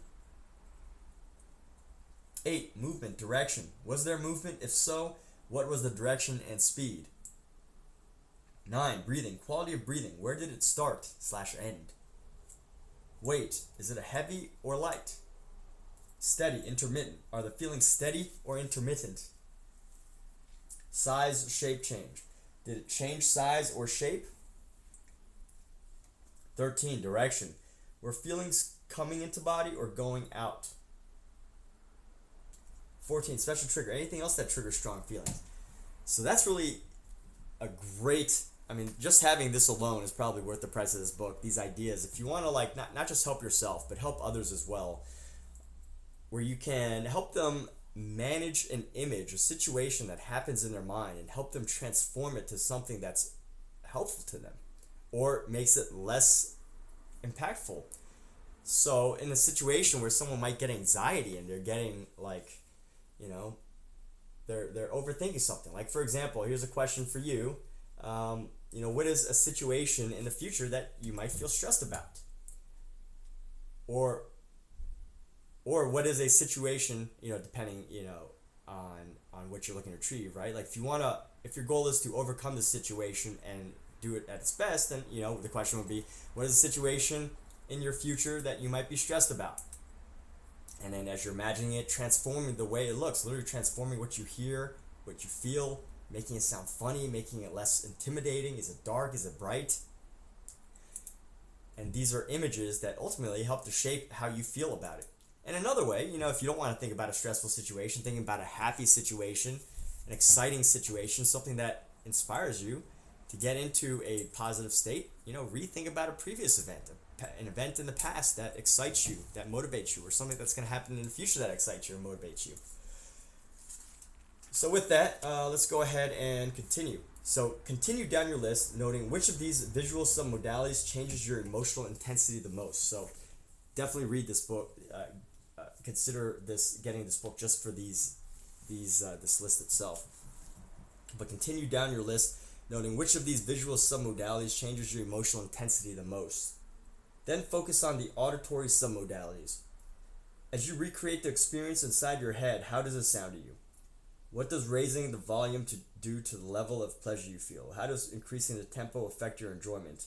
8, movement, direction. Was there movement? If so, what was the direction and speed? 9, breathing, quality of breathing. Where did it start / end? Weight. Is it a heavy or light? Steady, intermittent. Are the feelings steady or intermittent? Size, shape change. Did it change size or shape? 13, direction. Were feelings coming into body or going out? 14, special trigger. Anything else that triggers strong feelings? So that's really a great, just having this alone is probably worth the price of this book. These ideas, if you want to not just help yourself, but help others as well, where you can help them manage an image, a situation that happens in their mind, and help them transform it to something that's helpful to them or makes it less impactful. So in a situation where someone might get anxiety and they're getting they're overthinking something. Like, for example, here's a question for you. What is a situation in the future that you might feel stressed about? Or what is a situation, depending, on what you're looking to achieve, right? Like, if your goal is to overcome the situation and do it at its best, then, the question would be, what is a situation in your future that you might be stressed about? And then as you're imagining it, transforming the way it looks, literally transforming what you hear, what you feel, making it sound funny, making it less intimidating. Is it dark? Is it bright? And these are images that ultimately help to shape how you feel about it. And another way, if you don't want to think about a stressful situation, thinking about a happy situation, an exciting situation, something that inspires you to get into a positive state, rethink about a previous event, an event in the past that excites you, that motivates you, or something that's going to happen in the future that excites you or motivates you. So with that, let's go ahead and continue. So continue down your list, noting which of these visual submodalities changes your emotional intensity the most. So definitely read this book. Consider getting this book just for this list itself. But continue down your list, noting which of these visual submodalities changes your emotional intensity the most. Then focus on the auditory submodalities. As you recreate the experience inside your head, how does it sound to you? What does raising the volume to do to the level of pleasure you feel? How does increasing the tempo affect your enjoyment?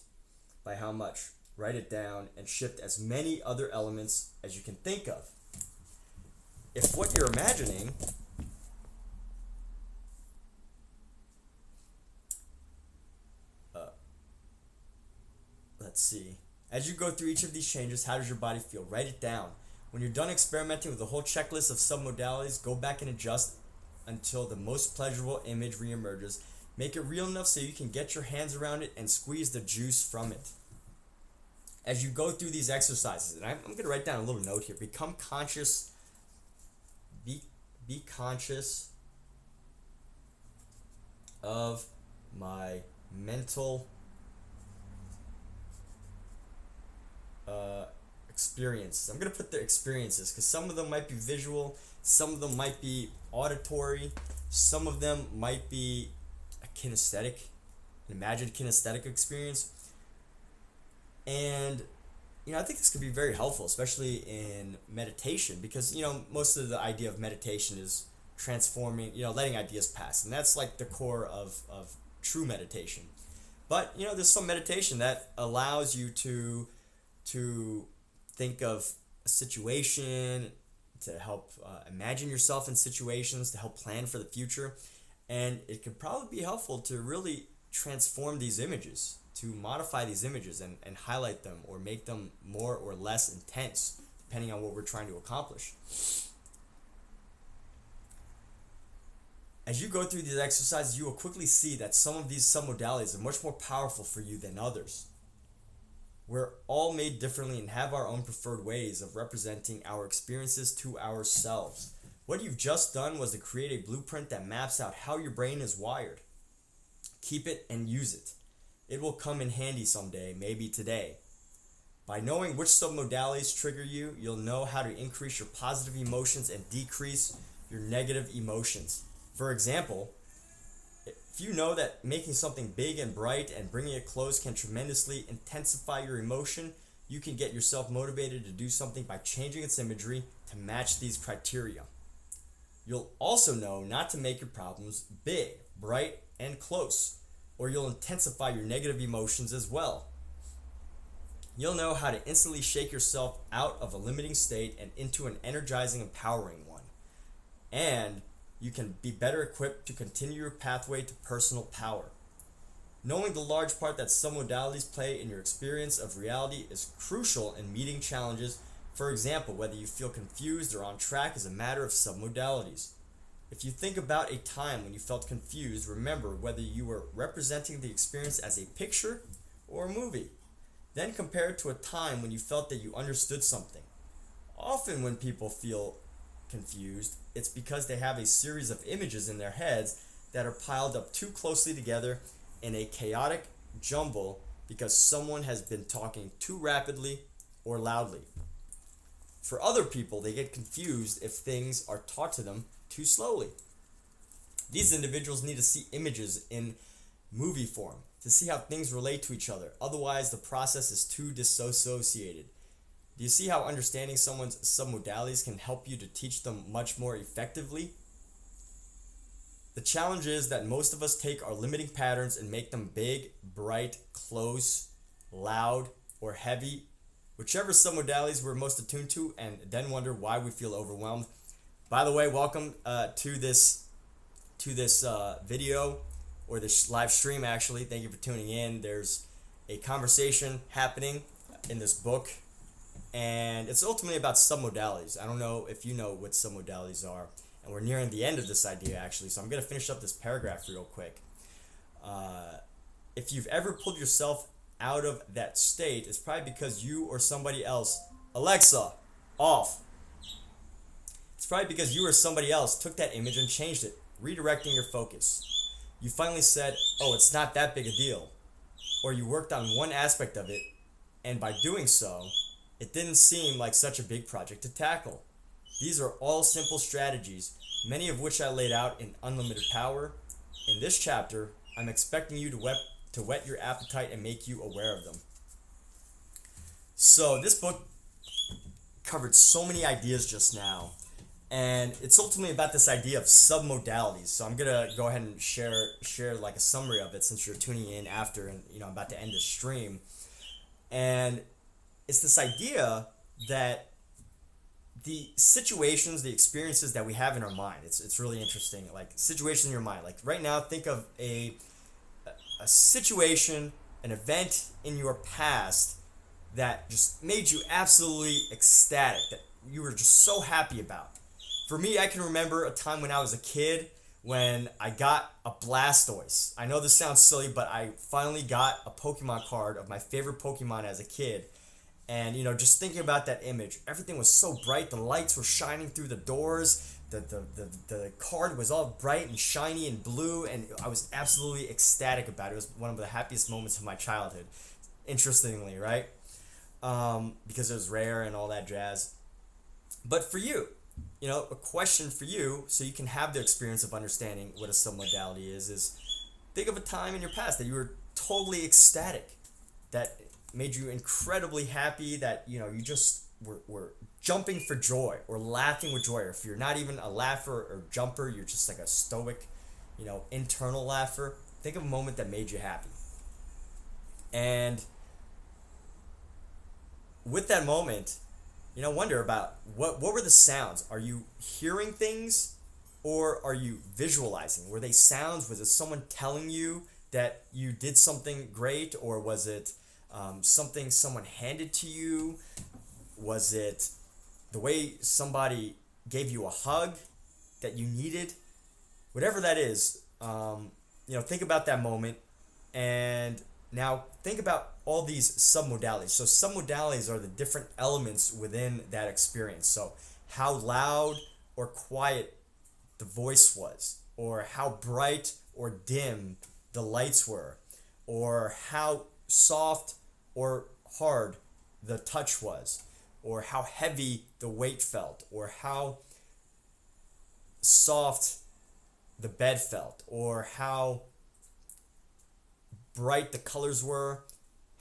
By how much? Write it down and shift as many other elements as you can think of. If what you're imagining let's see. As you go through each of these changes, how does your body feel? Write it down. When you're done experimenting with the whole checklist of submodalities, go back and adjust until the most pleasurable image reemerges. Make it real enough so you can get your hands around it and squeeze the juice from it. As you go through these exercises, and I'm going to write down a little note here. Become conscious. Be conscious of my mental experiences. I'm going to put the experiences because some of them might be visual, some of them might be auditory, some of them might be a kinesthetic, an imagined kinesthetic experience. And I think this could be very helpful, especially in meditation, because most of the idea of meditation is transforming, letting ideas pass, and that's like the core of true meditation. But there's some meditation that allows you to think of a situation, to help imagine yourself in situations, to help plan for the future. And it could probably be helpful to really transform these images, to modify these images and highlight them or make them more or less intense, depending on what we're trying to accomplish. As you go through these exercises, you will quickly see that some of these submodalities are much more powerful for you than others. We're all made differently and have our own preferred ways of representing our experiences to ourselves. What you've just done was to create a blueprint that maps out how your brain is wired. Keep it and use it. It will come in handy someday, maybe today. By knowing which submodalities trigger you, you'll know how to increase your positive emotions and decrease your negative emotions. For example, if you know that making something big and bright and bringing it close can tremendously intensify your emotion, you can get yourself motivated to do something by changing its imagery to match these criteria. You'll also know not to make your problems big, bright, and close, or you'll intensify your negative emotions as well. You'll know how to instantly shake yourself out of a limiting state and into an energizing, empowering one. And you can be better equipped to continue your pathway to personal power. Knowing the large part that submodalities play in your experience of reality is crucial in meeting challenges. For example, whether you feel confused or on track is a matter of submodalities. If you think about a time when you felt confused, remember whether you were representing the experience as a picture or a movie. Then compare it to a time when you felt that you understood something. Often when people feel confused, it's because they have a series of images in their heads that are piled up too closely together in a chaotic jumble because someone has been talking too rapidly or loudly. For other people, they get confused if things are taught to them too slowly. These individuals need to see images in movie form to see how things relate to each other. Otherwise, the process is too disassociated. Do you see how understanding someone's submodalities can help you to teach them much more effectively? The challenge is that most of us take our limiting patterns and make them big, bright, close, loud, or heavy, whichever submodalities we're most attuned to, and then wonder why we feel overwhelmed. By the way, welcome to this video, or this live stream actually. Thank you for tuning in. There's a conversation happening in this book, and it's ultimately about submodalities. I don't know if you know what submodalities are, and we're nearing the end of this idea actually, so I'm going to finish up this paragraph real quick. If you've ever pulled yourself out of that state, it's probably because you or somebody else, Alexa, off. It's probably because you or somebody else took that image and changed it, redirecting your focus. You finally said, oh, it's not that big a deal. Or you worked on one aspect of it, and by doing so, it didn't seem like such a big project to tackle. These are all simple strategies, many of which I laid out in Unlimited Power. In this chapter, I'm expecting you to whet your appetite and make you aware of them. So this book covered so many ideas just now, And it's ultimately about this idea of submodalities. So I'm gonna go ahead and share like a summary of it, since you're tuning in after, and I'm about to end the stream. And it's this idea that the situations, the experiences that we have in our mind, it's really interesting. Like, situations in your mind. Like, right now, think of a situation, an event in your past that just made you absolutely ecstatic, that you were just so happy about. For me, I can remember a time when I was a kid when I got a Blastoise. I know this sounds silly, but I finally got a Pokemon card of my favorite Pokemon as a kid. And, just thinking about that image, everything was so bright. The lights were shining through the doors. The card was all bright and shiny and blue, and I was absolutely ecstatic about it. It was one of the happiest moments of my childhood, interestingly, right? Because it was rare and all that jazz. But for you, a question for you, so you can have the experience of understanding what a submodality is think of a time in your past that you were totally ecstatic, that made you incredibly happy, that you just were jumping for joy or laughing with joy. Or if you're not even a laugher or jumper, you're just like a stoic, internal laugher. Think of a moment that made you happy. And with that moment, wonder about what were the sounds. Are you hearing things, or are you visualizing? Were they sounds? Was it someone telling you that you did something great, or was it something someone handed to you? Was it the way somebody gave you a hug that you needed? Whatever that is, think about that moment. And now think about all these submodalities. So submodalities are the different elements within that experience. So how loud or quiet the voice was, or how bright or dim the lights were, or how soft or hard the touch was, or how heavy the weight felt, or how soft the bed felt, or how bright the colors were,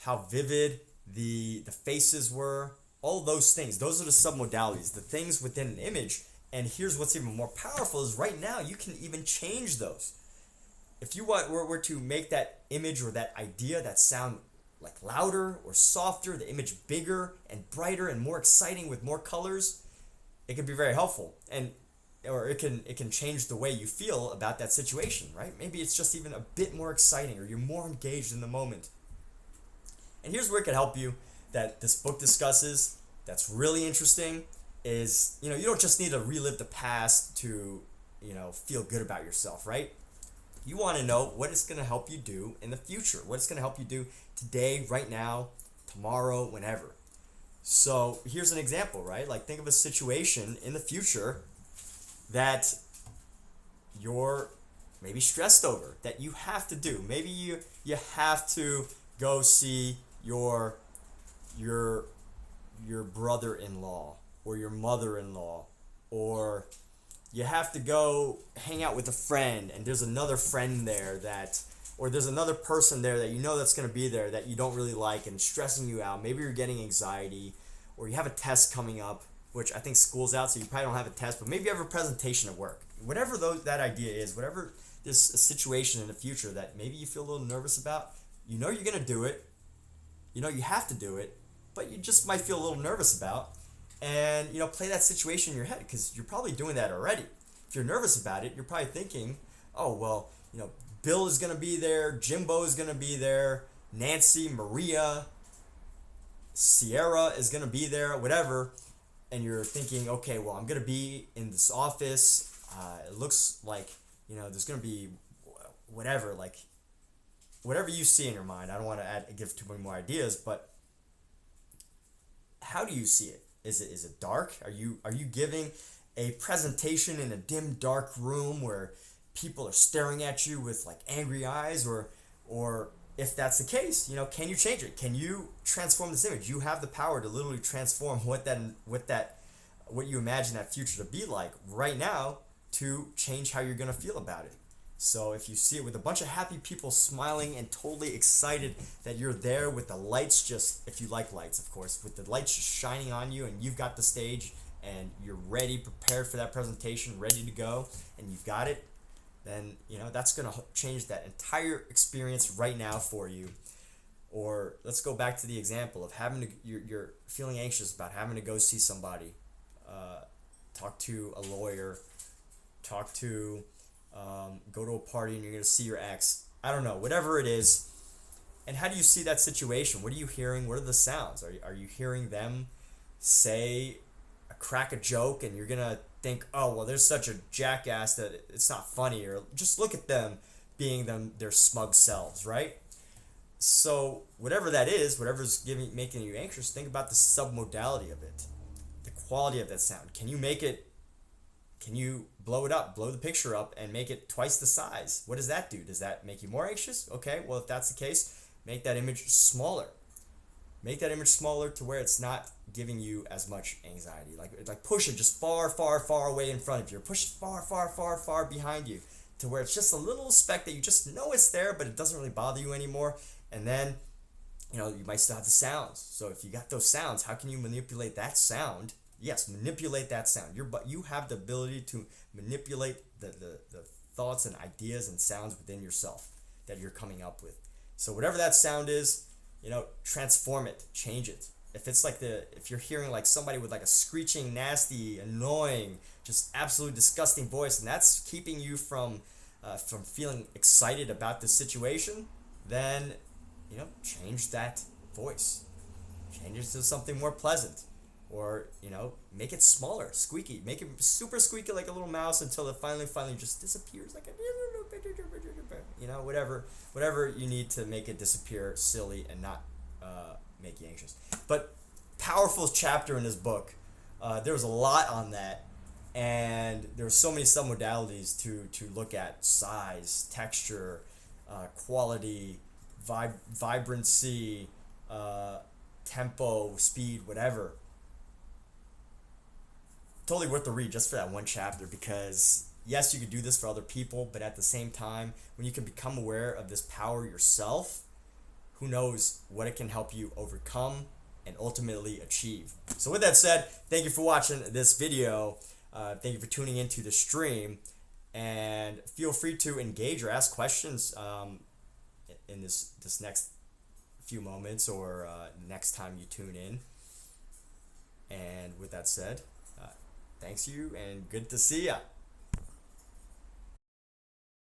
how vivid the faces were. All those things, those are the submodalities, the things within an image. And here's what's even more powerful is right now you can even change those. If you were to make that image or that idea, that sound, like louder or softer, the image bigger and brighter and more exciting with more colors, it can be very helpful. Or it can change the way you feel about that situation, right? Maybe it's just even a bit more exciting, or you're more engaged in the moment. And here's where it can help you, that this book discusses, that's really interesting, is, you don't just need to relive the past to, feel good about yourself, right? You want to know what it's going to help you do in the future, what it's going to help you do today, right now, tomorrow, whenever. So here's an example, right? Like, think of a situation in the future that you're maybe stressed over, that you have to do. Maybe you have to go see your brother-in-law or your mother-in-law, or you have to go hang out with a friend, and there's another friend there or there's another person there that that's going to be there that you don't really like and stressing you out. Maybe you're getting anxiety, or you have a test coming up, which I think school's out, so you probably don't have a test, but maybe you have a presentation at work. Whatever that idea is, whatever this situation in the future that maybe you feel a little nervous about, you're going to do it. You have to do it, but you just might feel a little nervous about. And, play that situation in your head, because you're probably doing that already. If you're nervous about it, you're probably thinking, oh, well, Bill is going to be there, Jimbo is going to be there, Nancy, Maria, Sierra is going to be there, whatever. And you're thinking, okay, well, I'm going to be in this office. It looks like, there's going to be whatever, like, whatever you see in your mind. I don't want to give too many more ideas, but how do you see it? Is it dark? Are you giving a presentation in a dim, dark room where people are staring at you with like angry eyes, or if that's the case, can you change it? Can you transform this image? You have the power to literally transform what you imagine that future to be like right now, to change how you're going to feel about it. So if you see it with a bunch of happy people smiling and totally excited that you're there with the lights, just, if you like lights, of course, with the lights just shining on you, and you've got the stage and you're ready, prepared for that presentation, ready to go, and you've got it, then that's going to change that entire experience right now for you. Or let's go back to the example of having to, you're feeling anxious about having to go see somebody, talk to a lawyer, go to a party, and you're going to see your ex. I don't know, whatever it is. And how do you see that situation? What are you hearing? What are the sounds? Are you hearing them crack a joke, and you're going to think, oh, well, they're such a jackass that it's not funny, or just look at them being their smug selves, right? So whatever that is, whatever's making you anxious, think about the submodality of it, the quality of that sound. Can you blow it up, blow the picture up, and make it twice the size? What does that do? Does that make you more anxious? Okay, well, if that's the case, make that image smaller. Make that image smaller to where it's not giving you as much anxiety. Like push it just far, far, far away in front of you. Push it far, far, far, far behind you, to where it's just a little speck that you just know it's there, but it doesn't really bother you anymore. And then, you might still have the sounds. So if you got those sounds, how can you manipulate that sound? Yes, manipulate that sound. You have the ability to manipulate the thoughts and ideas and sounds within yourself that you're coming up with. So whatever that sound is, transform it, change it. If you're hearing like somebody with like a screeching, nasty, annoying, just absolute disgusting voice, and that's keeping you from feeling excited about this situation, then change that voice. Change it to something more pleasant. Or, make it smaller, squeaky. Make it super squeaky like a little mouse until it finally just disappears like whatever you need to make it disappear silly and not make you anxious. But powerful chapter in this book. There was a lot on that, and there were so many submodalities to look at: size, texture, quality, vibrancy, tempo, speed, whatever. Totally worth the read just for that one chapter, because yes, you could do this for other people, but at the same time, when you can become aware of this power yourself, who knows what it can help you overcome and ultimately achieve. So with that said, thank you for watching this video. Thank you for tuning into the stream, and feel free to engage or ask questions in this next few moments, or next time you tune in. And with that said, thanks you, and good to see ya.